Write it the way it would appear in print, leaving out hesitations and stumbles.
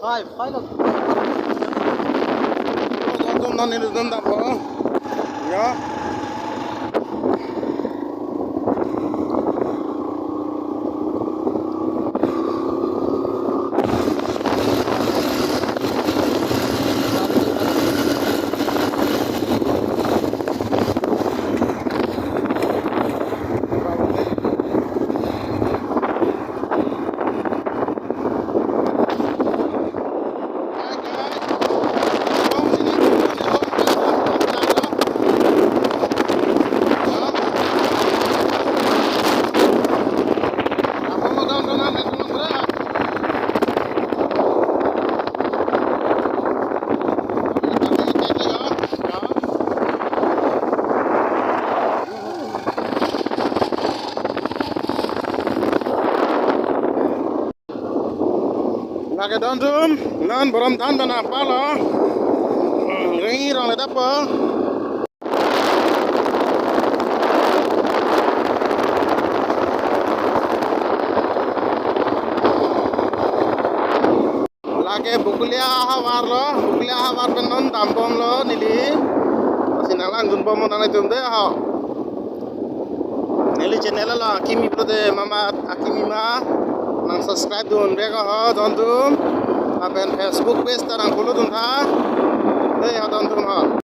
Five look. Don't need to do that, bro. Yeah. Lagi dantum, nan beram dan apa lo? Ringi orang ledak apa? Lagi bukulia hawar penon tampom lo nili. Sinalang junpom mo nanay tumde ha. Nili channel lo akimi prode mama akimi ma. Nang subscribe dun bega ha dantum. Aben Facebook page tarang kulo dun ha. Deh ha dantum ha.